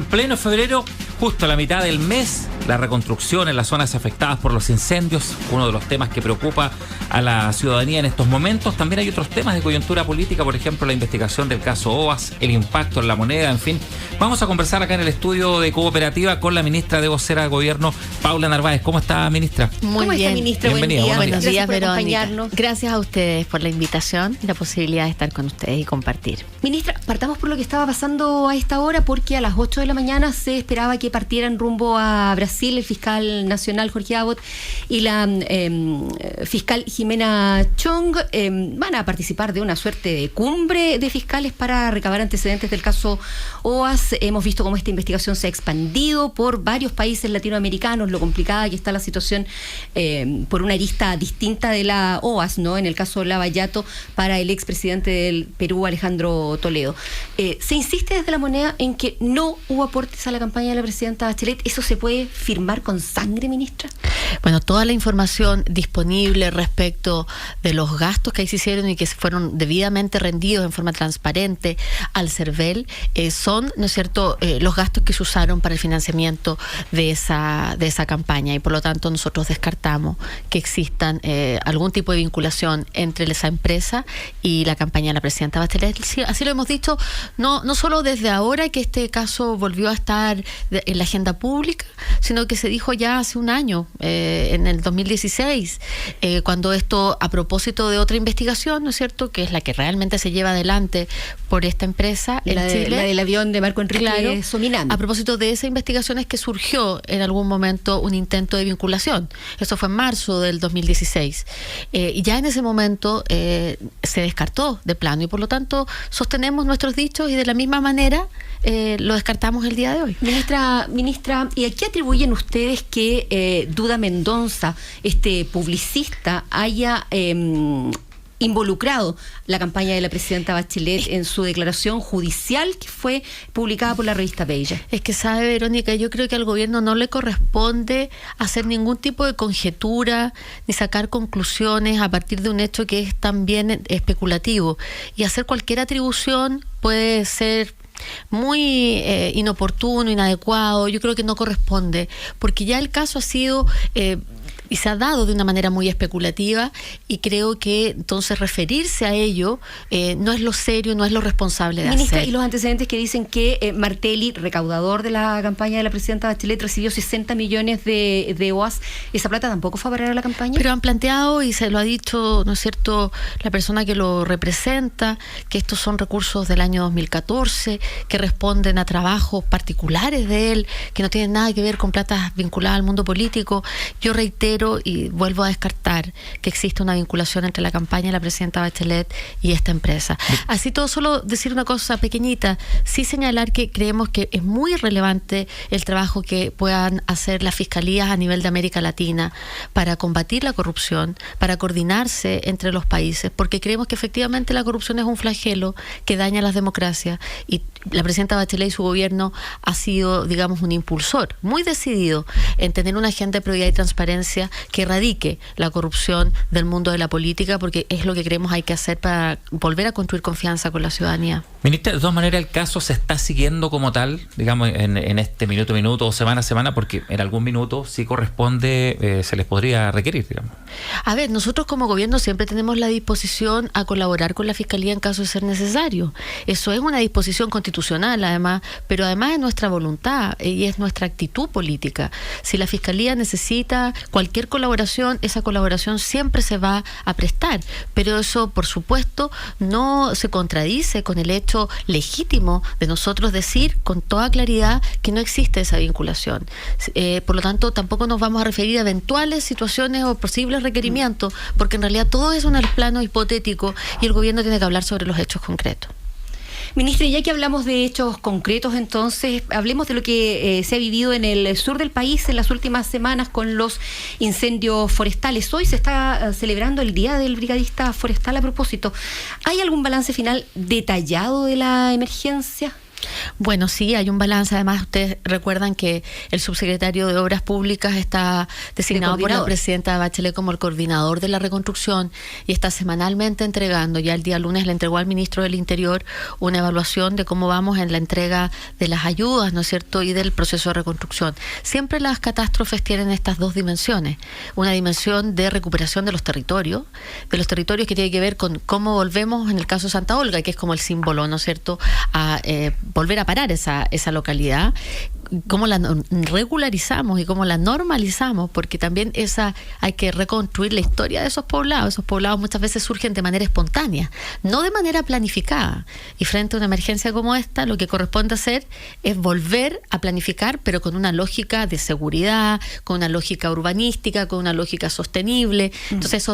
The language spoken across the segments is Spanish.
En pleno febrero, justo a la mitad del mes, la reconstrucción en las zonas afectadas por los incendios, uno de los temas que preocupa a la ciudadanía en estos momentos. También hay otros temas de coyuntura política, por ejemplo, la investigación del caso OAS, el impacto en la moneda, en fin. Vamos a conversar acá en el estudio de Cooperativa con la ministra de Vocera de Gobierno, Paula Narváez. ¿Cómo está, ministra? Muy bien. Está, ministra? Bienvenida. Buenos días, Verónica. Gracias a ustedes por la invitación y la posibilidad de estar con ustedes y compartir. Ministra, partamos por lo que estaba pasando a esta hora, porque a las 8 de la mañana se esperaba que partieran rumbo a Brasil el fiscal nacional Jorge Abbott y la fiscal Jimena Chong. Van a participar de una suerte de cumbre de fiscales para recabar antecedentes del caso OAS. Hemos visto cómo esta investigación se ha expandido por varios países latinoamericanos, lo complicada que está la situación por una arista distinta de la OAS, ¿no? En el caso Lavallato, para el expresidente del Perú, Alejandro Toledo. Se insiste desde la moneda en que no hubo aportes a la campaña de la presidenta Bachelet. ¿Eso se puede firmar con sangre, ministra? Bueno, toda la información disponible respecto de los gastos que ahí se hicieron y que fueron debidamente rendidos en forma transparente al CERVEL son, ¿no es cierto?, los gastos que se usaron para el financiamiento de esa campaña, y por lo tanto nosotros descartamos que existan algún tipo de vinculación entre esa empresa y la campaña de la presidenta Bachelet. Así lo hemos dicho, no solo desde ahora que este caso volvió a estar en la agenda pública, sino que se dijo ya hace un año, en el 2016, cuando esto, a propósito de otra investigación, ¿no es cierto?, que es la que realmente se lleva adelante por esta empresa en Chile. La del avión de Marco Enrique Sominami. A propósito de esa investigación es que surgió en algún momento un intento de vinculación. Eso fue en marzo del 2016. Y ya en ese momento se descartó de plano, y por lo tanto sostenemos nuestros dichos y de la misma manera lo descartamos el día de hoy. Ministra, ¿y a qué atribuyen ustedes que Duda Mendonça, este publicista, haya involucrado la campaña de la presidenta Bachelet en su declaración judicial que fue publicada por la revista Bella? Es que, sabe, Verónica, yo creo que al gobierno no le corresponde hacer ningún tipo de conjetura ni sacar conclusiones a partir de un hecho que es también especulativo, y hacer cualquier atribución puede ser muy inoportuno, inadecuado. Yo creo que no corresponde, porque ya el caso ha sido y se ha dado de una manera muy especulativa, y creo que entonces referirse a ello no es lo serio, no es lo responsable de Ministra, hacer. y los antecedentes que dicen que Martelli, recaudador de la campaña de la presidenta Bachelet, recibió 60 millones de OAS, ¿esa plata tampoco fue a parar a la campaña? Pero han planteado, y se lo ha dicho, ¿no es cierto?, la persona que lo representa, que estos son recursos del año 2014, que responden a trabajos particulares de él, que no tienen nada que ver con plata vinculada al mundo político. Yo reitero y vuelvo a descartar que exista una vinculación entre la campaña de la presidenta Bachelet y esta empresa. Así todo, solo decir una cosa pequeñita, sí señalar que creemos que es muy relevante el trabajo que puedan hacer las fiscalías a nivel de América Latina para combatir la corrupción, para coordinarse entre los países, porque creemos que efectivamente la corrupción es un flagelo que daña las democracias, y la presidenta Bachelet y su gobierno ha sido, digamos, un impulsor muy decidido en tener una agenda de probidad y transparencia que erradique la corrupción del mundo de la política, porque es lo que creemos hay que hacer para volver a construir confianza con la ciudadanía. Ministra, de todas maneras el caso se está siguiendo como tal, digamos, en este minuto a minuto o semana a semana, porque en algún minuto sí corresponde, se les podría requerir, digamos. A ver, nosotros como gobierno siempre tenemos la disposición a colaborar con la Fiscalía en caso de ser necesario. Eso es una disposición constitucional, además, pero además es nuestra voluntad y es nuestra actitud política. Si la Fiscalía necesita cualquier colaboración, esa colaboración siempre se va a prestar, pero eso, por supuesto, no se contradice con el hecho legítimo de nosotros decir con toda claridad que no existe esa vinculación. Por lo tanto, tampoco nos vamos a referir a eventuales situaciones o posibles requerimientos, porque en realidad todo es un plano hipotético y el gobierno tiene que hablar sobre los hechos concretos. Ministra, ya que hablamos de hechos concretos, entonces hablemos de lo que se ha vivido en el sur del país en las últimas semanas con los incendios forestales. Hoy se está celebrando el Día del Brigadista Forestal. A propósito, ¿hay algún balance final detallado de la emergencia? Bueno, sí, hay un balance. Además, ustedes recuerdan que el subsecretario de Obras Públicas está designado por la presidenta Bachelet como el coordinador de la reconstrucción y está semanalmente entregando. Ya el día lunes le entregó al ministro del Interior una evaluación de cómo vamos en la entrega de las ayudas, ¿no es cierto?, y del proceso de reconstrucción. Siempre las catástrofes tienen estas dos dimensiones. Una dimensión de recuperación de los territorios que tiene que ver con cómo volvemos, en el caso de Santa Olga, que es como el símbolo, ¿no es cierto?, a volver a parar esa localidad, cómo la regularizamos y cómo la normalizamos, porque también hay que reconstruir la historia de esos poblados. Esos poblados muchas veces surgen de manera espontánea, no de manera planificada, y frente a una emergencia como esta, lo que corresponde hacer es volver a planificar, pero con una lógica de seguridad, con una lógica urbanística, con una lógica sostenible. Entonces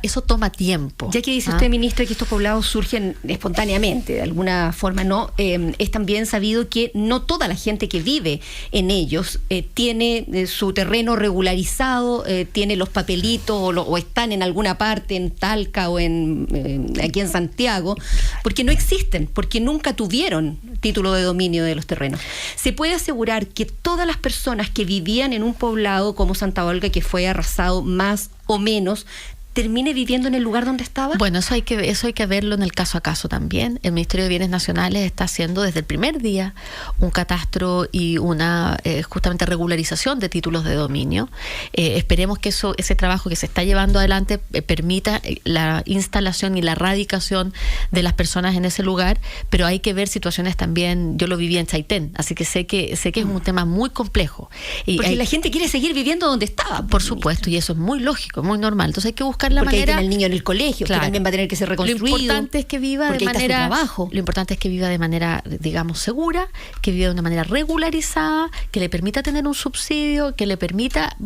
eso toma tiempo. Ya que dice usted, ministra, que estos poblados surgen espontáneamente, de alguna forma, ¿no? Es también sabido que no toda la gente que vive en ellos tiene su terreno regularizado, tiene los papelitos o están en alguna parte en Talca o aquí en Santiago, porque no existen, porque nunca tuvieron título de dominio de los terrenos. ¿Se puede asegurar que todas las personas que vivían en un poblado como Santa Olga, que fue arrasado más o menos, termine viviendo en el lugar donde estaba? Bueno, eso hay que verlo en el caso a caso también. El Ministerio de Bienes Nacionales está haciendo desde el primer día un catastro y una justamente regularización de títulos de dominio. Esperemos que ese trabajo que se está llevando adelante permita la instalación y la radicación de las personas en ese lugar, pero hay que ver situaciones también. Yo lo viví en Chaitén, así que sé que es un tema muy complejo. Porque la gente quiere seguir viviendo donde estaba. Por supuesto, y eso es muy lógico, muy normal. Entonces hay que buscar la porque manera. Porque hay el niño en el colegio, claro, que también va a tener que ser reconstruido. Lo importante es que viva de manera. Lo importante es que viva de manera, digamos, segura, que viva de una manera regularizada, que le permita tener un subsidio, que le permita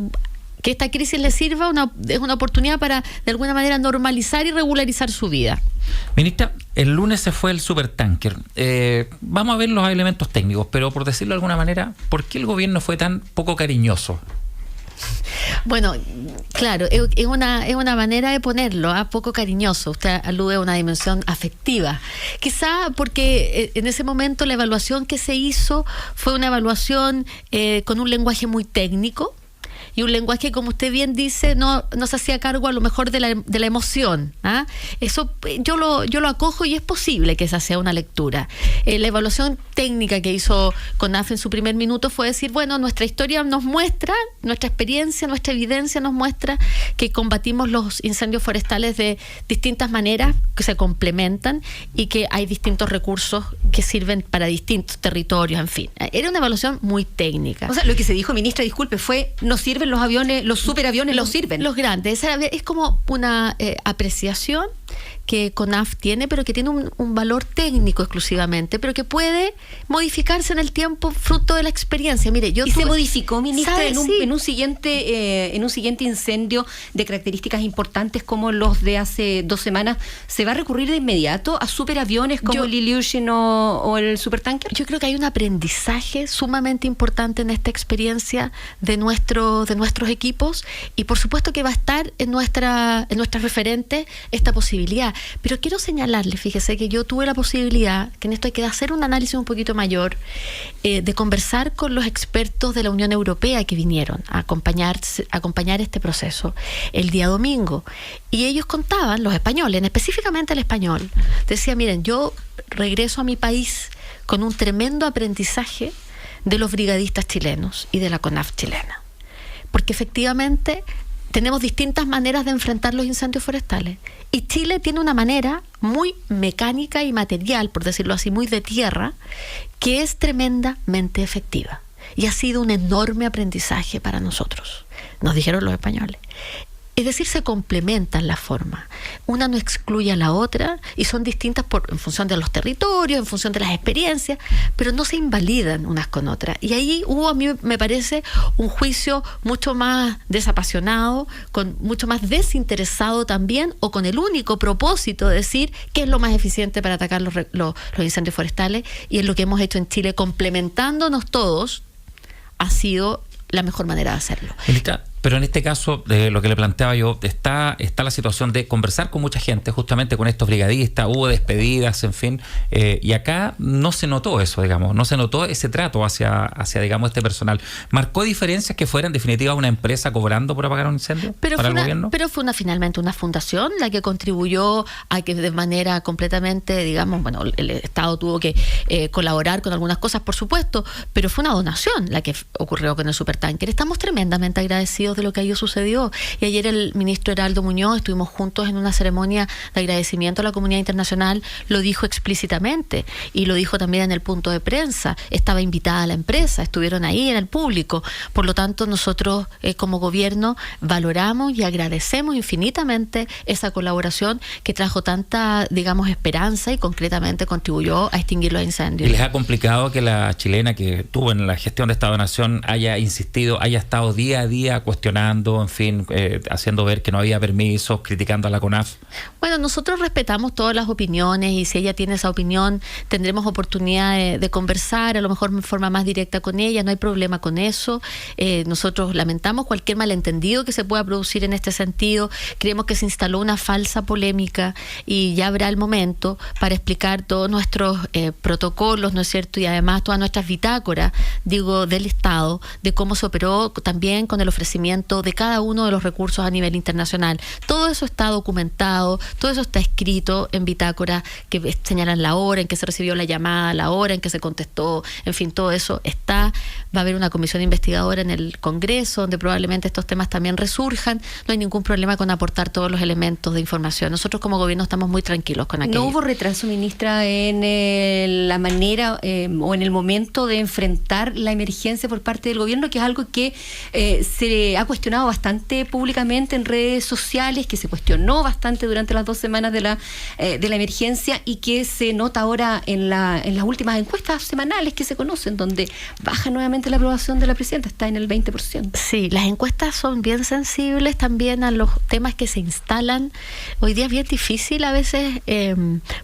que esta crisis le sirva, es una oportunidad para, de alguna manera, normalizar y regularizar su vida. Ministra, el lunes se fue el supertanker. Vamos a ver los elementos técnicos, pero por decirlo de alguna manera, ¿por qué el gobierno fue tan poco cariñoso? Bueno, claro, es una manera de ponerlo, poco cariñoso. Usted alude a una dimensión afectiva. Quizá porque en ese momento la evaluación que se hizo fue una evaluación con un lenguaje muy técnico, y un lenguaje, como usted bien dice, no se hacía cargo a lo mejor de la emoción. Eso yo lo acojo, y es posible que esa sea una lectura. La evaluación técnica que hizo CONAF en su primer minuto fue decir, bueno, nuestra historia nos muestra, nuestra experiencia, nuestra evidencia nos muestra que combatimos los incendios forestales de distintas maneras, que se complementan, y que hay distintos recursos que sirven para distintos territorios, en fin. Era una evaluación muy técnica. O sea, lo que se dijo, ministra, disculpe, fue no sirven los aviones, los superaviones no sirven. Los grandes. Es como una apreciación que CONAF tiene, pero que tiene un valor técnico exclusivamente, pero que puede modificarse en el tiempo fruto de la experiencia. Mire, se modificó, ministra, en un siguiente incendio de características importantes como los de hace 2 semanas. ¿Se va a recurrir de inmediato a superaviones como el Ilyushin o el supertanker? Yo creo que hay un aprendizaje sumamente importante en esta experiencia de nuestros equipos, y por supuesto que va a estar en nuestras referentes esta posibilidad. Pero quiero señalarle, fíjese, que yo tuve la posibilidad, que en esto hay que hacer un análisis un poquito mayor, de conversar con los expertos de la Unión Europea que vinieron a acompañar este proceso el día domingo. Y ellos contaban, los españoles, específicamente el español, decía, miren, yo regreso a mi país con un tremendo aprendizaje de los brigadistas chilenos y de la CONAF chilena. Porque efectivamente tenemos distintas maneras de enfrentar los incendios forestales. Y Chile tiene una manera muy mecánica y material, por decirlo así, muy de tierra, que es tremendamente efectiva. Y ha sido un enorme aprendizaje para nosotros, nos dijeron los españoles. Es decir, se complementan las formas. Una no excluye a la otra y son distintas en función de los territorios, en función de las experiencias, pero no se invalidan unas con otras. Y ahí hubo, a mí me parece, un juicio mucho más desapasionado, mucho más desinteresado también, o con el único propósito de decir qué es lo más eficiente para atacar los incendios forestales, y es lo que hemos hecho en Chile, complementándonos todos, ha sido la mejor manera de hacerlo. Pero en este caso, lo que le planteaba yo, está la situación de conversar con mucha gente, justamente con estos brigadistas, hubo despedidas, en fin, y acá no se notó eso, digamos, no se notó ese trato hacia digamos, este personal. ¿Marcó diferencias que fuera en definitiva una empresa cobrando por apagar un incendio para el gobierno? Pero fue finalmente una fundación la que contribuyó a que de manera completamente, digamos, bueno, el Estado tuvo que colaborar con algunas cosas, por supuesto, pero fue una donación la que ocurrió con el supertanker. Estamos tremendamente agradecidos de lo que ahí sucedió. Y ayer el ministro Heraldo Muñoz, estuvimos juntos en una ceremonia de agradecimiento a la comunidad internacional, lo dijo explícitamente y lo dijo también en el punto de prensa. Estaba invitada la empresa, estuvieron ahí en el público. Por lo tanto, nosotros como gobierno valoramos y agradecemos infinitamente esa colaboración que trajo tanta, digamos, esperanza y concretamente contribuyó a extinguir los incendios. ¿Y les ha complicado que la chilena que tuvo en la gestión de esta donación haya insistido, haya estado día a día cuestionando, en fin, haciendo ver que no había permisos, criticando a la CONAF? Bueno, nosotros respetamos todas las opiniones y si ella tiene esa opinión tendremos oportunidad de conversar, a lo mejor de forma más directa con ella, no hay problema con eso. Nosotros lamentamos cualquier malentendido que se pueda producir en este sentido. Creemos que se instaló una falsa polémica y ya habrá el momento para explicar todos nuestros protocolos, ¿no es cierto? Y además todas nuestras bitácoras, digo, del Estado, de cómo se operó también con el ofrecimiento de cada uno de los recursos a nivel internacional. Todo eso está documentado, todo eso está escrito en bitácoras que señalan la hora en que se recibió la llamada, la hora en que se contestó, en fin, todo eso está. Va a haber una comisión investigadora en el Congreso donde probablemente estos temas también resurjan. No hay ningún problema con aportar todos los elementos de información. Nosotros como gobierno estamos muy tranquilos con aquello. ¿No hubo retraso, ministra, en la manera o en el momento de enfrentar la emergencia por parte del gobierno, que es algo que se ha cuestionado bastante públicamente en redes sociales, que se cuestionó bastante durante las 2 semanas de la emergencia y que se nota ahora en las últimas encuestas semanales que se conocen, donde baja nuevamente la aprobación de la presidenta, está en el 20%? Sí, las encuestas son bien sensibles también a los temas que se instalan. Hoy día es bien difícil a veces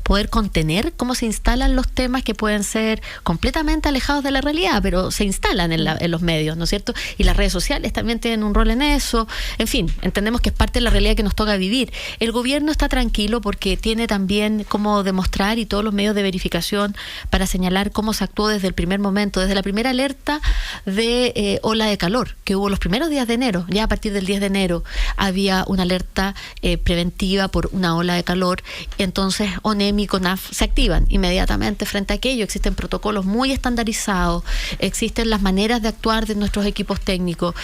poder contener cómo se instalan los temas que pueden ser completamente alejados de la realidad, pero se instalan en los medios, ¿no es cierto? Y las redes sociales también tienen un rol en eso. En fin, entendemos que es parte de la realidad que nos toca vivir. El gobierno está tranquilo porque tiene también cómo demostrar y todos los medios de verificación para señalar cómo se actuó desde el primer momento, desde la primera alerta de ola de calor que hubo los primeros días de enero. Ya a partir del 10 de enero había una alerta preventiva por una ola de calor. Entonces ONEM y CONAF se activan inmediatamente frente a aquello. Existen protocolos muy estandarizados, existen las maneras de actuar de nuestros equipos técnicos.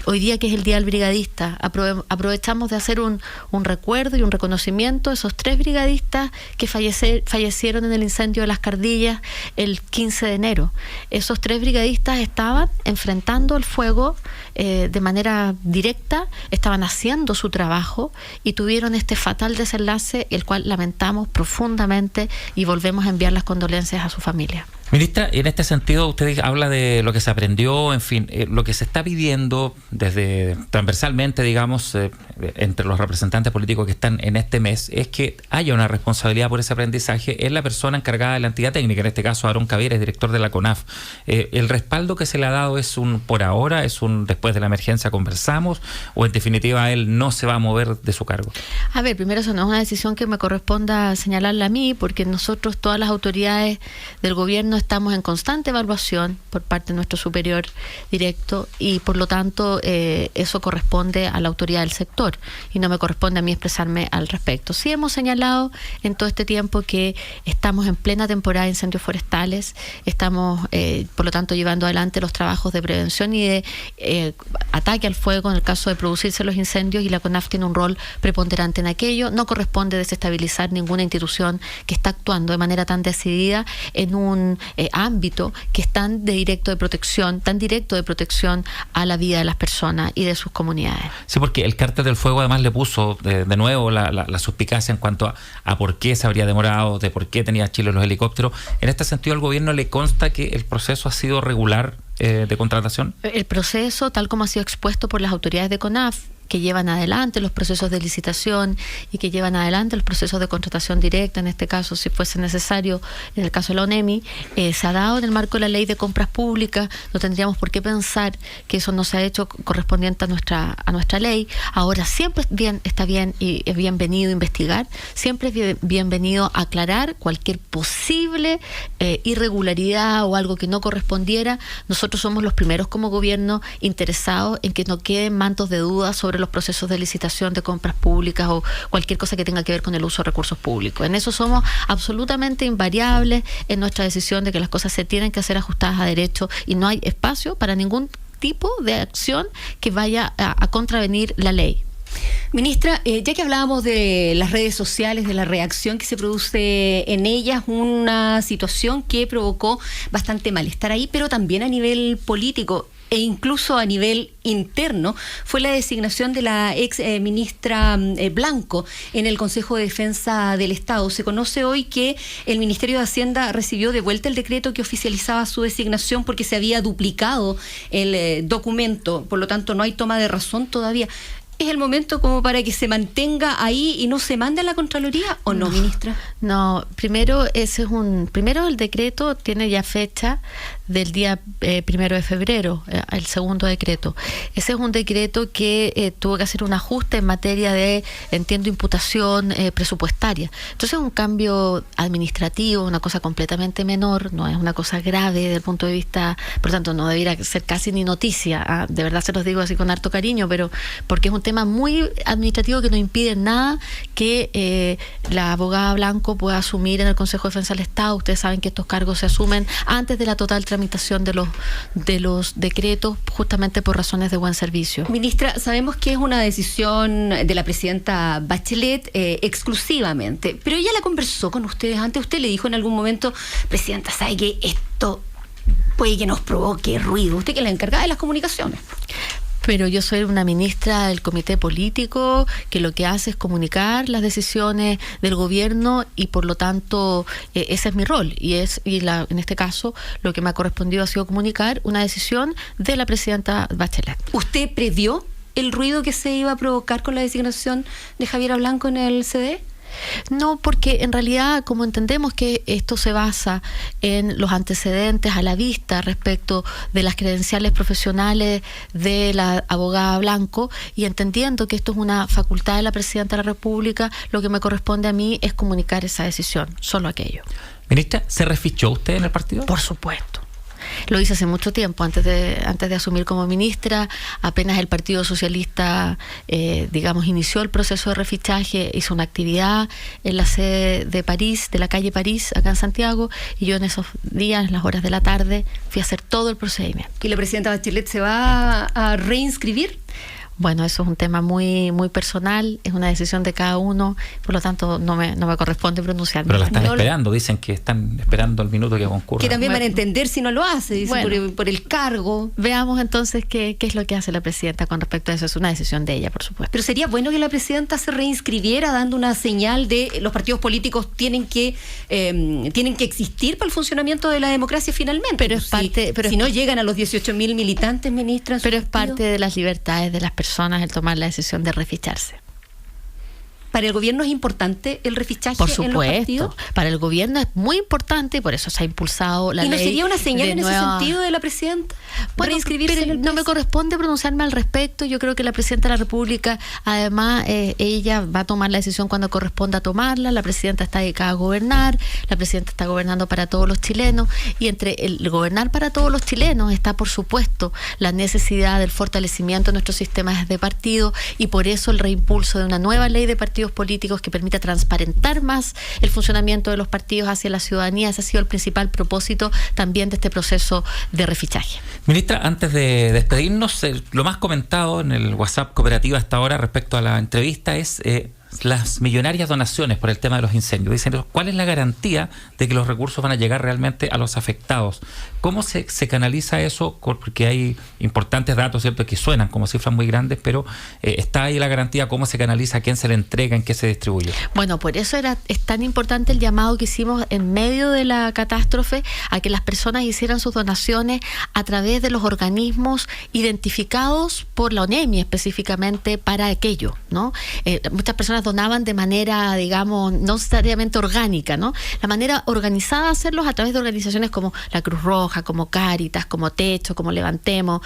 Hoy día, que es el Día del Brigadista, aprovechamos de hacer un recuerdo y un reconocimiento a esos 3 brigadistas que fallecieron en el incendio de Las Cardillas el 15 de enero. Esos 3 brigadistas estaban enfrentando el fuego de manera directa, estaban haciendo su trabajo y tuvieron este fatal desenlace, el cual lamentamos profundamente y volvemos a enviar las condolencias a su familia. Ministra, en este sentido usted habla de lo que se aprendió, en fin, lo que se está pidiendo desde transversalmente, digamos, entre los representantes políticos que están en este mes, es que haya una responsabilidad por ese aprendizaje en la persona encargada de la entidad técnica, en este caso Aarón Cavieres, director de la CONAF. ¿El respaldo que se le ha dado es un por ahora, es un después de la emergencia conversamos, o en definitiva él no se va a mover de su cargo? A ver, primero, eso no es una decisión que me corresponda señalarla a mí, porque nosotros, todas las autoridades del gobierno, estamos en constante evaluación por parte de nuestro superior directo y por lo tanto eso corresponde a la autoridad del sector y no me corresponde a mí expresarme al respecto. Sí hemos señalado en todo este tiempo que estamos en plena temporada de incendios forestales, estamos por lo tanto llevando adelante los trabajos de prevención y de ataque al fuego en el caso de producirse los incendios, y la CONAF tiene un rol preponderante en aquello. No corresponde desestabilizar ninguna institución que está actuando de manera tan decidida en un ámbito que es tan directo de protección a la vida de las personas y de sus comunidades. Sí, porque el cártel del fuego además le puso de nuevo la suspicacia en cuanto a por qué se habría demorado, de por qué tenía Chile los helicópteros. En este sentido, ¿al gobierno le consta que el proceso ha sido regular de contratación? El proceso, tal como ha sido expuesto por las autoridades de CONAF, que llevan adelante los procesos de licitación y que llevan adelante los procesos de contratación directa, en este caso, si fuese necesario, en el caso de la ONEMI, se ha dado en el marco de la ley de compras públicas. No tendríamos por qué pensar que eso no se ha hecho correspondiente a nuestra ley. Ahora, siempre está bien y es bienvenido investigar, siempre es bienvenido aclarar cualquier posible irregularidad o algo que no correspondiera. Nosotros somos los primeros como gobierno interesados en que no queden mantos de duda sobre los procesos de licitación, de compras públicas o cualquier cosa que tenga que ver con el uso de recursos públicos. En eso somos absolutamente invariables en nuestra decisión de que las cosas se tienen que hacer ajustadas a derecho y no hay espacio para ningún tipo de acción que vaya a contravenir la ley. Ministra, ya que hablábamos de las redes sociales, de la reacción que se produce en ellas, una situación que provocó bastante malestar ahí, pero también a nivel político e incluso a nivel interno, fue la designación de la ex ministra Blanco en el Consejo de Defensa del Estado. Se conoce hoy que el Ministerio de Hacienda recibió de vuelta el decreto que oficializaba su designación porque se había duplicado el documento, por lo tanto no hay toma de razón todavía. ¿Es el momento como para que se mantenga ahí y no se mande a la Contraloría o no, ministra? No, primero el decreto tiene ya fecha del día 1 de febrero, el segundo decreto. Ese es un decreto que tuvo que hacer un ajuste en materia de, entiendo, imputación presupuestaria. Entonces es un cambio administrativo, una cosa completamente menor, no es una cosa grave desde el punto de vista, por lo tanto no debiera ser casi ni noticia, de verdad se los digo así con harto cariño, pero porque es un tema muy administrativo que no impide nada que la abogada Blanco pueda asumir en el Consejo de Defensa del Estado. Ustedes saben que estos cargos se asumen antes de la total tramitación de los decretos, justamente por razones de buen servicio. Ministra, sabemos que es una decisión de la presidenta Bachelet exclusivamente, pero ella la conversó con ustedes antes. Usted le dijo en algún momento, presidenta, ¿sabe que esto puede que nos provoque ruido? Usted que es la encargada de las comunicaciones. Pero yo soy una ministra del comité político que lo que hace es comunicar las decisiones del gobierno y por lo tanto ese es mi rol en este caso lo que me ha correspondido ha sido comunicar una decisión de la presidenta Bachelet. ¿Usted previó el ruido que se iba a provocar con la designación de Javiera Blanco en el CD? No, porque en realidad, como entendemos que esto se basa en los antecedentes a la vista respecto de las credenciales profesionales de la abogada Blanco, y entendiendo que esto es una facultad de la Presidenta de la República, lo que me corresponde a mí es comunicar esa decisión, solo aquello. Ministra, ¿se refichó usted en el partido? Por supuesto. Lo hice hace mucho tiempo, antes de asumir como ministra. Apenas el Partido Socialista, inició el proceso de refichaje, hizo una actividad en la sede de París, de la calle París, acá en Santiago, y yo en esos días, en las horas de la tarde, fui a hacer todo el procedimiento. ¿Y la presidenta Bachelet se va a reinscribir? Bueno, eso es un tema muy muy personal, es una decisión de cada uno, por lo tanto no me corresponde pronunciarme. Pero la están esperando, dicen que están esperando el minuto que concurra. Que también van a entender si no lo hace, dice, bueno, por el cargo. Veamos entonces qué es lo que hace la presidenta con respecto a eso, es una decisión de ella, por supuesto. Pero sería bueno que la presidenta se reinscribiera dando una señal de los partidos políticos tienen que existir para el funcionamiento de la democracia finalmente. Pero es parte, si no llegan a los 18.000 militantes, ministra. Pero es parte de las libertades de las personas el tomar la decisión de reficharse. ¿Para el gobierno es importante el refichaje por supuesto, en los partidos? Para el gobierno es muy importante y por eso se ha impulsado la ley. ¿Y no sería una señal en ese sentido de la presidenta? Bueno, pero no me corresponde pronunciarme al respecto. Yo creo que la presidenta de la República, además, ella va a tomar la decisión cuando corresponda tomarla. La presidenta está dedicada a gobernar, la presidenta está gobernando para todos los chilenos, y entre el gobernar para todos los chilenos está, por supuesto, la necesidad del fortalecimiento de nuestros sistemas de partido, y por eso el reimpulso de una nueva ley de partidos políticos que permita transparentar más el funcionamiento de los partidos hacia la ciudadanía. Ese ha sido el principal propósito también de este proceso de refichaje. Ministra, antes de despedirnos, lo más comentado en el WhatsApp Cooperativa hasta ahora respecto a la entrevista es las millonarias donaciones por el tema de los incendios. Dicen, ¿cuál es la garantía de que los recursos van a llegar realmente a los afectados? ¿Cómo se canaliza eso? Porque hay importantes datos, ¿cierto?, que suenan como cifras muy grandes, pero está ahí la garantía. ¿Cómo se canaliza? ¿A quién se le entrega? ¿En qué se distribuye? Bueno, por eso es tan importante el llamado que hicimos en medio de la catástrofe a que las personas hicieran sus donaciones a través de los organismos identificados por la ONEMI específicamente para aquello, ¿no? Muchas personas donaban de manera, digamos, no necesariamente orgánica, ¿no? La manera organizada de hacerlos a través de organizaciones como la Cruz Roja, como Cáritas, como Techo, como Levantemos,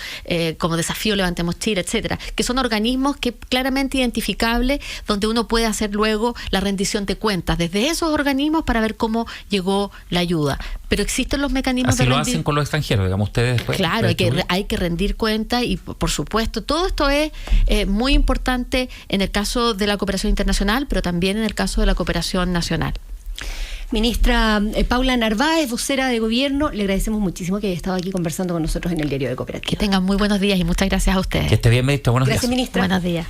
como Desafío Levantemos Chile, etcétera, que son organismos que claramente identificables, donde uno puede hacer luego la rendición de cuentas desde esos organismos para ver cómo llegó la ayuda. Pero existen los mecanismos así de lo hacen con los extranjeros, digamos, ustedes después. Claro, hay que rendir cuenta y, por supuesto, todo esto es muy importante en el caso de la cooperación internacional, pero también en el caso de la cooperación nacional. Ministra Paula Narváez, vocera de Gobierno, le agradecemos muchísimo que haya estado aquí conversando con nosotros en el Diario de Cooperativa. Que tengan muy buenos días y muchas gracias a ustedes. Que esté bien, ministra. Buenos días. Gracias, ministra. Buenos días.